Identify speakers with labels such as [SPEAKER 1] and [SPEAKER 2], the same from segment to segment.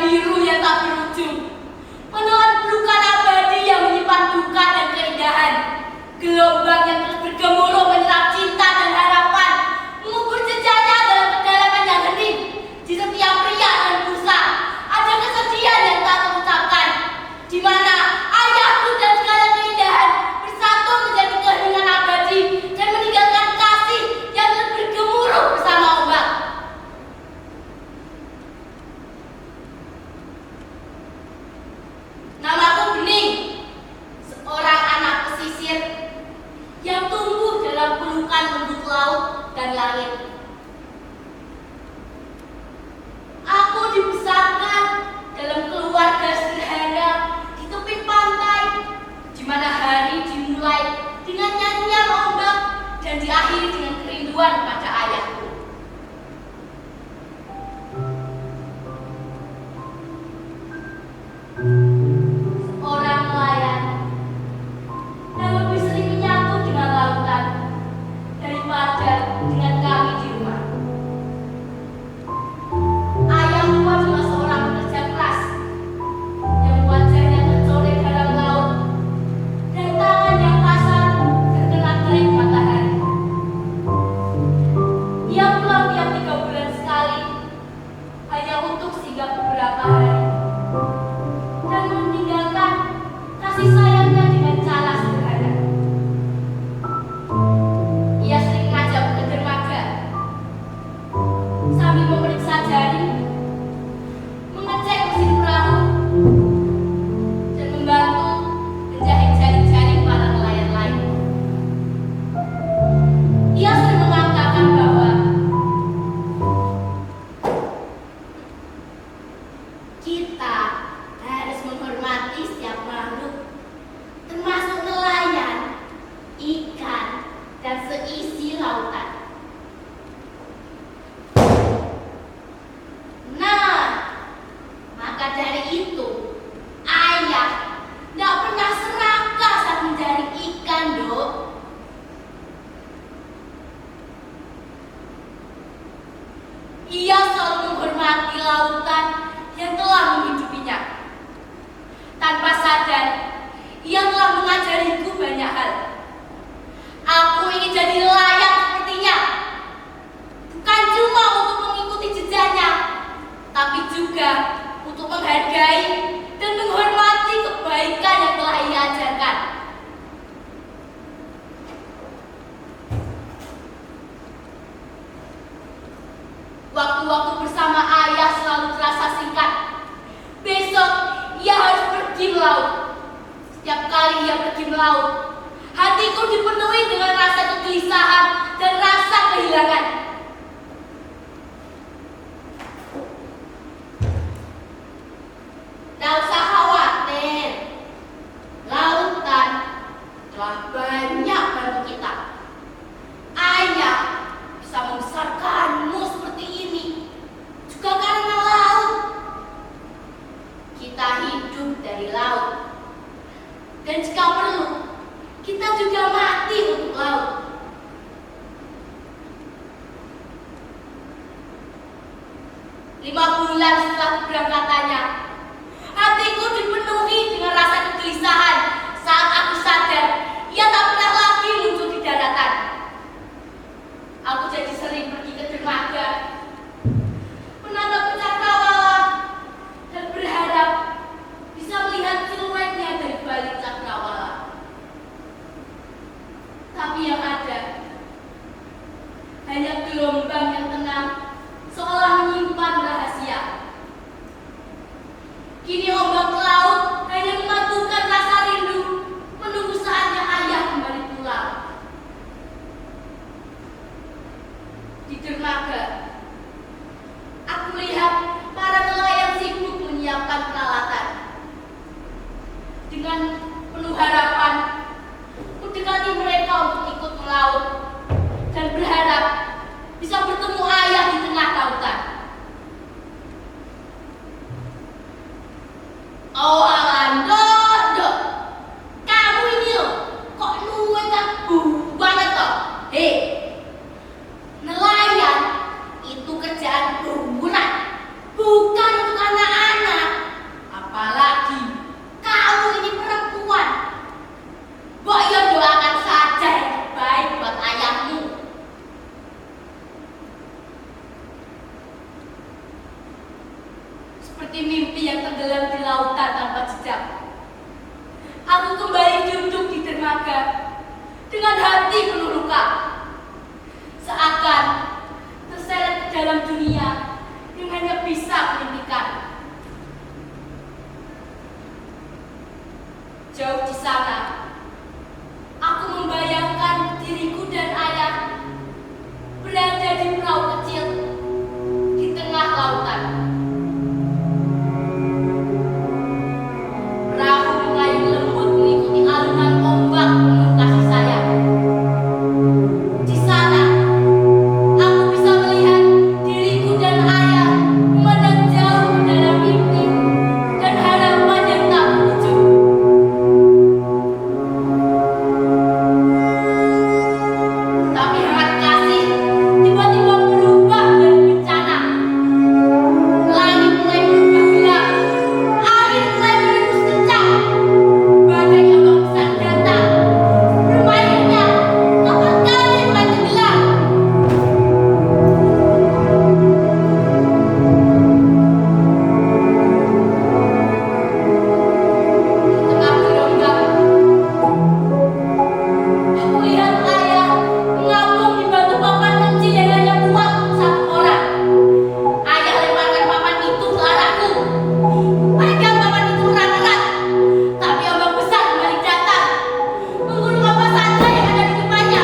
[SPEAKER 1] biru yang tak berujung, menelan pelukan abadi yang menyimpan duka dan keindahan, gelombang yang terus bergemuruh menyerap cinta dan harapan, mengubur jejaknya dalam kedalaman yang hening. Di setiap pria dan busa ada kesedihan yang tak terucapkan, di mana ayahku dan segala keindahan bersatu menjadi keheningan abadi dan meninggalkan kasih yang terus bergemuruh bersama ombak. Namaku Bening, seorang anak pesisir yang tumbuh dalam pelukan lembut laut dan langit. Aku dibesarkan dalam keluarga sederhana di tepi pantai, di mana hari dimulai dengan nyanyian ombak dan diakhiri dengan kerinduan pada ayahku. Seorang nelayan yang lebih sering menyatu dengan lautan daripada dengan kami di rumah. Ayahku adalah seorang pekerja keras yang wajahnya tercoreng dalam laut dan tangan yang kasar terkena terik matahari. Ia pulang tiap 3 bulan sekali hanya untuk singgah beberapa hari dan meninggalkan kasih sayangnya dengan cara sederhana. Ia sering mengajak ke dermaga sambil memeriksa jaring, mengecek mesin perahu, dan membantu menjahit jaring-jaring para nelayan lain. Ia sering mengatakan bahwa kita harus menghormati setiap makhluk, termasuk nelayan, ikan, dan seisi lautan. Nah, maka dari itu, ayah tidak pernah serakah saat mencari ikan, Dok. Ia selalu menghormati lautan yang telah menghidupinya. Tanpa sadar, ia telah mengajariku banyak hal. Aku ingin jadi nelayan sepertinya, bukan cuma untuk mengikuti jejaknya, tapi juga untuk menghargai dan menghormati kebaikan yang telah ia ajarkan. Waktu-waktu bersama ayah selalu terasa singkat. Besok ia harus pergi melaut. Setiap kali ia pergi melaut, hatiku dipenuhi dengan rasa kegelisahan dan rasa kehilangan. Tak usah khawatir, lautan telah banyak bantu kita. Ayah bisa membesarkanmu seperti ini juga karena laut. Kita hidup dari laut, dan jika perlu, kita juga mati untuk laut. Lima bulan setelah keberangkatannya, hatiku dipenuhi dengan rasa kegelisahan saat aku sadar ia tak pernah lagi muncul di daratan. Aku jadi sering pergi ke dermaga, menatap cakrawala, dan berharap bisa melihat siluetnya dari balik cakrawala. Tapi yang ada hanya gelombang yang tenang, seolah menyimpan rahasia. Kini ombak laut hanya mematukan rasa rindu, menunggu saatnya ayah kembali pulang. Di dermaga, aku melihat para nelayan sibuk menyiapkan peralatan. Dengan penuh harapan, mendekati mereka untuk ikut melaut dan berharap bisa bertemu ayah di tengah lautan. Oh Alando, kamu ini loh, kok nuwet aku banget toh? Hei, nelayan itu kerjaan perumuran, bukan untuk anak-anak. seperti mimpi yang tenggelam di lautan tanpa jejak. Aku kembali duduk di dermaga dengan hati penuh luka, seakan terseret ke dalam dunia yang hanya bisa kuimpikan. Jauh di sana, aku membayangkan diriku dan ayah berada di perahu kecil di tengah lautan. Perahu mengayun lembut mengikuti alunan ombak penuh kasih sayang. Di sana, aku bisa melihat diriku dan ayah memandang jauh ke dalam mimpi dan harapan yang tak berujung. Tapi hangat kasih tiba-tiba berubah menjadi bencana. Langit mulai berubah gelap, angin mulai berembus kencang, badai ombak besar datang. Bermainnya kapal kami mulai tenggelam. Di tengah gelombang, aku lihat ayah mengapung di batu papan kecil yang hanya muat untuk satu orang. Ayah lemparkan papan itu ke arahku. Pegang papan itu erat-erat, tapi ombak besar kembali datang, menggulung apa saja yang ada di depannya.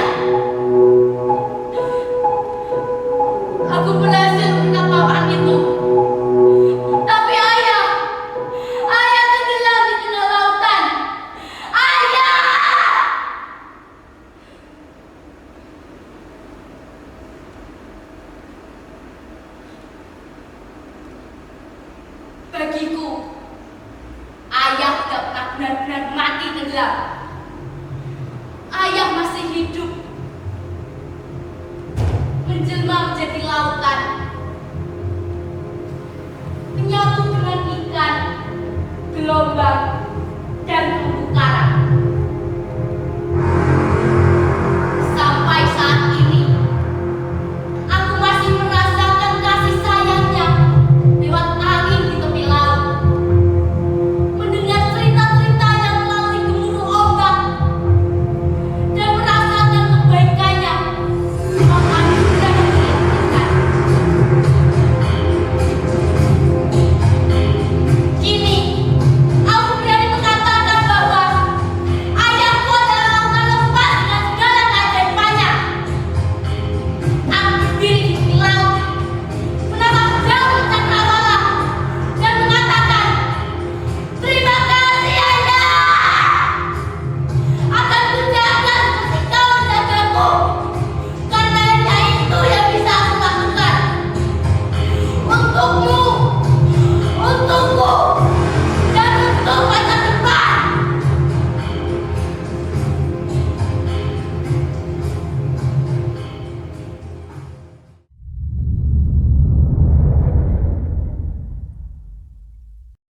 [SPEAKER 1] Aku berhasil menekan papan itu, tapi ayah tenggelam di tengah lautan. Ayah! Bagiku, ayah tidak pernah benar-benar mati tenggelam. Ayah masih hidup, menjelma menjadi lautan.